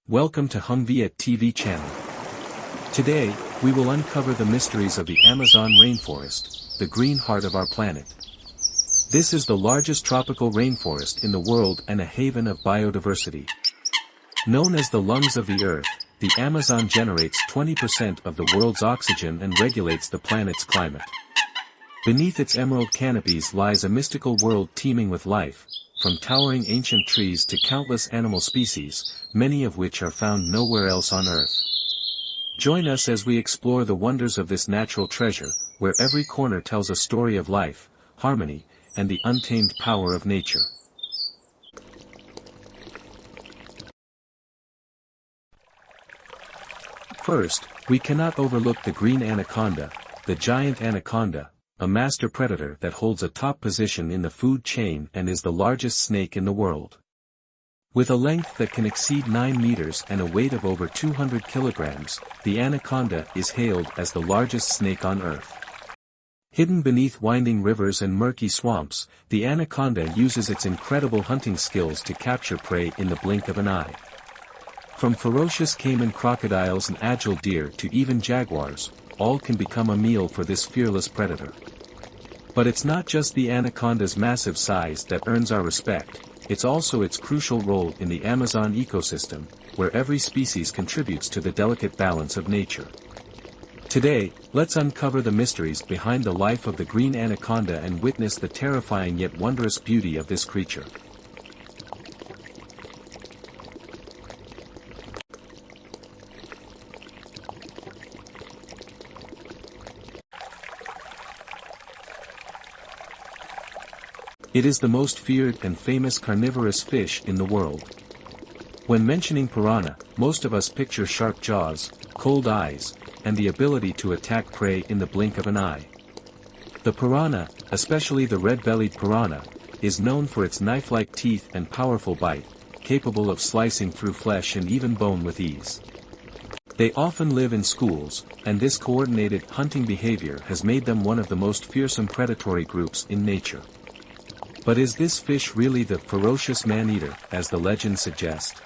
Welcome to Humviet TV channel. Today, we will uncover the mysteries of the Amazon rainforest, the green heart of our planet. This is the largest tropical rainforest in the world and a haven of biodiversity. Known as the lungs of the earth, the Amazon generates 20% of the world's oxygen and regulates the planet's climate. Beneath its emerald canopies lies a mystical world teeming with life, from towering ancient trees to countless animal species, many of which are found nowhere else on Earth. Join us as we explore the wonders of this natural treasure, where every corner tells a story of life, harmony, and the untamed power of nature. First, we cannot overlook the green anaconda, the giant anaconda, a master predator that holds a top position in the food chain and is the largest snake in the world. With a length that can exceed 9 meters and a weight of over 200 kilograms, the anaconda is hailed as the largest snake on Earth. Hidden beneath winding rivers and murky swamps, the anaconda uses its incredible hunting skills to capture prey in the blink of an eye. From ferocious caiman crocodiles and agile deer to even jaguars, all can become a meal for this fearless predator. But it's not just the anaconda's massive size that earns our respect, it's also its crucial role in the Amazon ecosystem, where every species contributes to the delicate balance of nature. Today, let's uncover the mysteries behind the life of the green anaconda and witness the terrifying yet wondrous beauty of this creature. It is the most feared and famous carnivorous fish in the world. When mentioning piranha, most of us picture sharp jaws, cold eyes, and the ability to attack prey in the blink of an eye. The piranha, especially the red-bellied piranha, is known for its knife-like teeth and powerful bite, capable of slicing through flesh and even bone with ease. They often live in schools, and this coordinated hunting behavior has made them one of the most fearsome predatory groups in nature. But is this fish really the ferocious man-eater, as the legends suggest?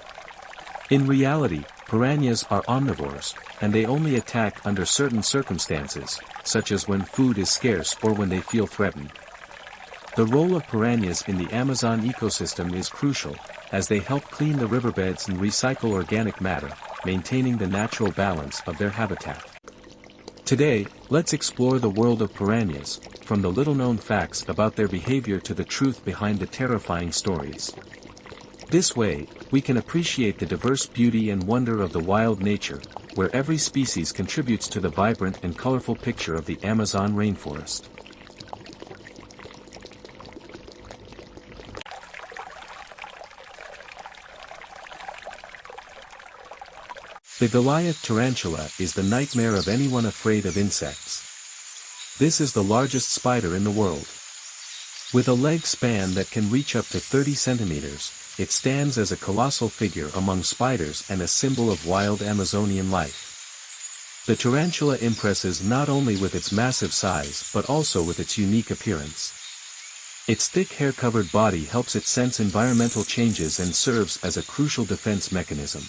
In reality, piranhas are omnivores, and they only attack under certain circumstances, such as when food is scarce or when they feel threatened. The role of piranhas in the Amazon ecosystem is crucial, as they help clean the riverbeds and recycle organic matter, maintaining the natural balance of their habitat. Today, let's explore the world of piranhas, from the little-known facts about their behavior to the truth behind the terrifying stories. This way, we can appreciate the diverse beauty and wonder of the wild nature, where every species contributes to the vibrant and colorful picture of the Amazon rainforest. The Goliath Tarantula is the nightmare of anyone afraid of insects. This is the largest spider in the world. With a leg span that can reach up to 30 centimeters, it stands as a colossal figure among spiders and a symbol of wild Amazonian life. The tarantula impresses not only with its massive size but also with its unique appearance. Its thick hair-covered body helps it sense environmental changes and serves as a crucial defense mechanism.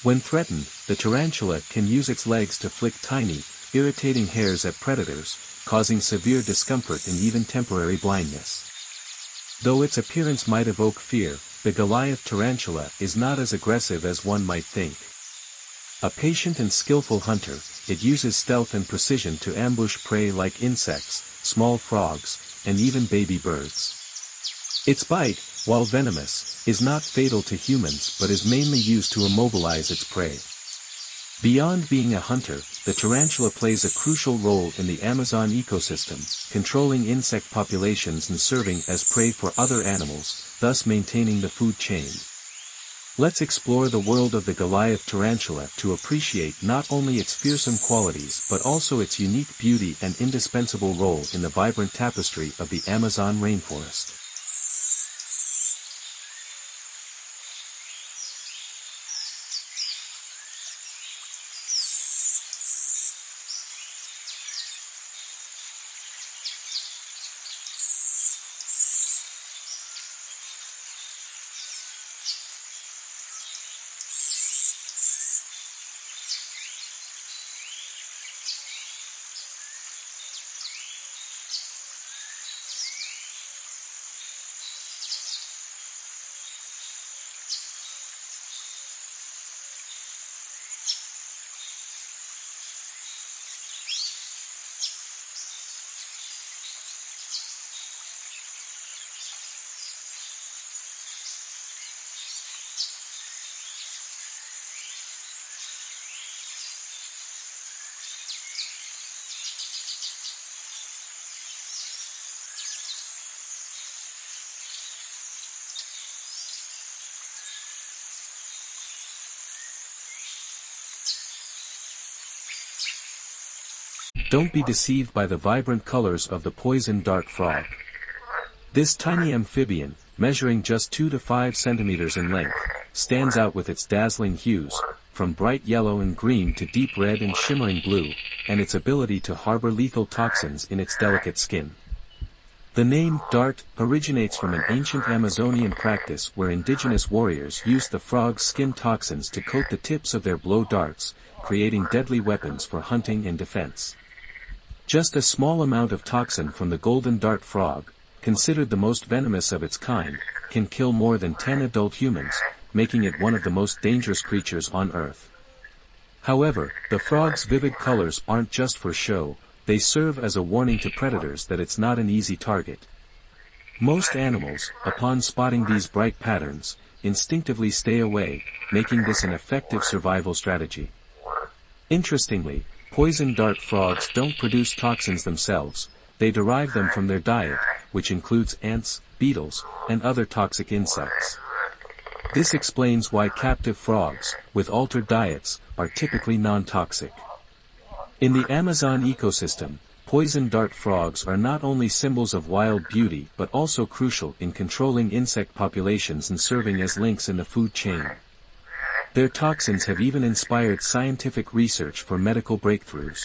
When threatened, the tarantula can use its legs to flick tiny, irritating hairs at predators, causing severe discomfort and even temporary blindness. Though its appearance might evoke fear, the Goliath tarantula is not as aggressive as one might think. A patient and skillful hunter, it uses stealth and precision to ambush prey like insects, small frogs, and even baby birds. Its bite, while venomous, is not fatal to humans but is mainly used to immobilize its prey. Beyond being a hunter, the tarantula plays a crucial role in the Amazon ecosystem, controlling insect populations and serving as prey for other animals, thus maintaining the food chain. Let's explore the world of the Goliath tarantula to appreciate not only its fearsome qualities but also its unique beauty and indispensable role in the vibrant tapestry of the Amazon rainforest. Don't be deceived by the vibrant colors of the poison dart frog. This tiny amphibian, measuring just 2 to 5 centimeters in length, stands out with its dazzling hues, from bright yellow and green to deep red and shimmering blue, and its ability to harbor lethal toxins in its delicate skin. The name dart originates from an ancient Amazonian practice where indigenous warriors used the frog's skin toxins to coat the tips of their blow darts, creating deadly weapons for hunting and defense. Just a small amount of toxin from the golden dart frog, considered the most venomous of its kind, can kill more than 10 adult humans, making it one of the most dangerous creatures on Earth. However, the frog's vivid colors aren't just for show, they serve as a warning to predators that it's not an easy target. Most animals, upon spotting these bright patterns, instinctively stay away, making this an effective survival strategy. Interestingly, poison dart frogs don't produce toxins themselves, they derive them from their diet, which includes ants, beetles, and other toxic insects. This explains why captive frogs, with altered diets, are typically non-toxic. In the Amazon ecosystem, poison dart frogs are not only symbols of wild beauty but also crucial in controlling insect populations and serving as links in the food chain. Their toxins have even inspired scientific research for medical breakthroughs.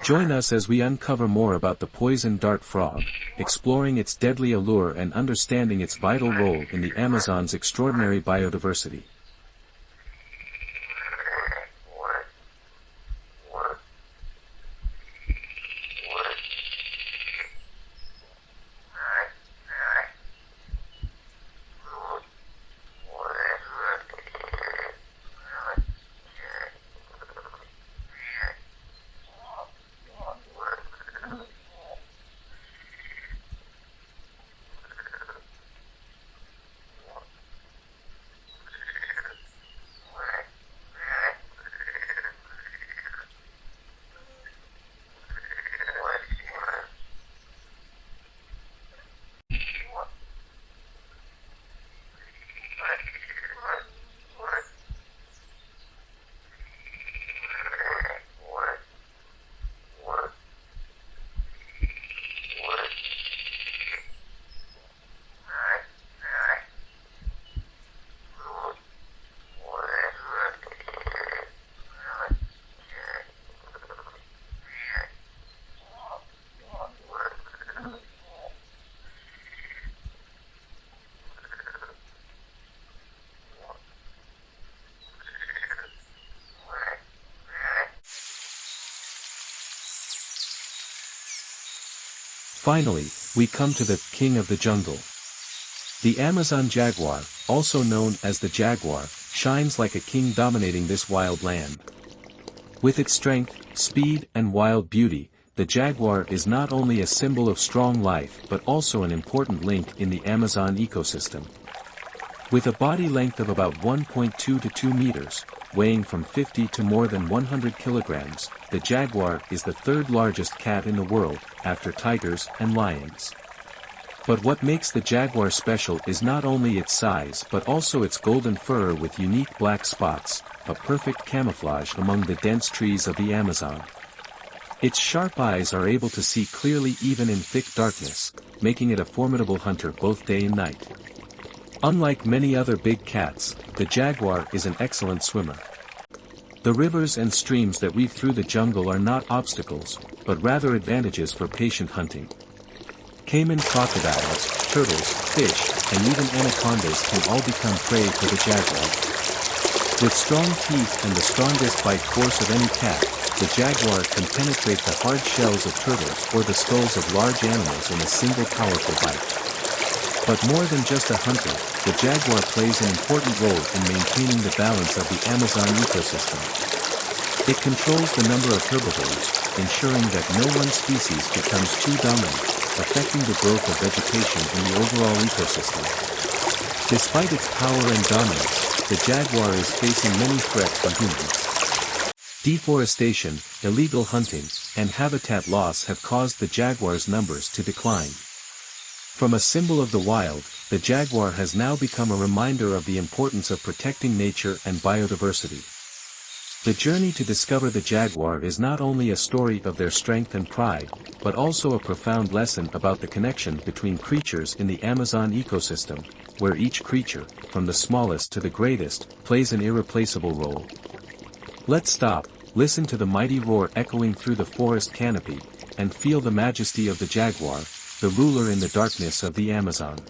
Join us as we uncover more about the poison dart frog, exploring its deadly allure and understanding its vital role in the Amazon's extraordinary biodiversity. Finally, we come to the king of the jungle. The Amazon jaguar, also known as the jaguar, shines like a king dominating this wild land. With its strength, speed, and wild beauty, the jaguar is not only a symbol of strong life but also an important link in the Amazon ecosystem. With a body length of about 1.2 to 2 meters, weighing from 50 to more than 100 kilograms, the jaguar is the third largest cat in the world, after tigers and lions. But what makes the jaguar special is not only its size but also its golden fur with unique black spots, a perfect camouflage among the dense trees of the Amazon. Its sharp eyes are able to see clearly even in thick darkness, making it a formidable hunter both day and night. Unlike many other big cats, the jaguar is an excellent swimmer. The rivers and streams that weave through the jungle are not obstacles, but rather advantages for patient hunting. Caiman crocodiles, turtles, fish, and even anacondas can all become prey for the jaguar. With strong teeth and the strongest bite force of any cat, the jaguar can penetrate the hard shells of turtles or the skulls of large animals in a single powerful bite. But more than just a hunter, the jaguar plays an important role in maintaining the balance of the Amazon ecosystem. It controls the number of herbivores, ensuring that no one species becomes too dominant, affecting the growth of vegetation in the overall ecosystem. Despite its power and dominance, the jaguar is facing many threats from humans. Deforestation, illegal hunting, and habitat loss have caused the jaguar's numbers to decline. From a symbol of the wild, the jaguar has now become a reminder of the importance of protecting nature and biodiversity. The journey to discover the jaguar is not only a story of their strength and pride, but also a profound lesson about the connection between creatures in the Amazon ecosystem, where each creature, from the smallest to the greatest, plays an irreplaceable role. Let's stop, listen to the mighty roar echoing through the forest canopy, and feel the majesty of the jaguar, the ruler in the darkness of the Amazon.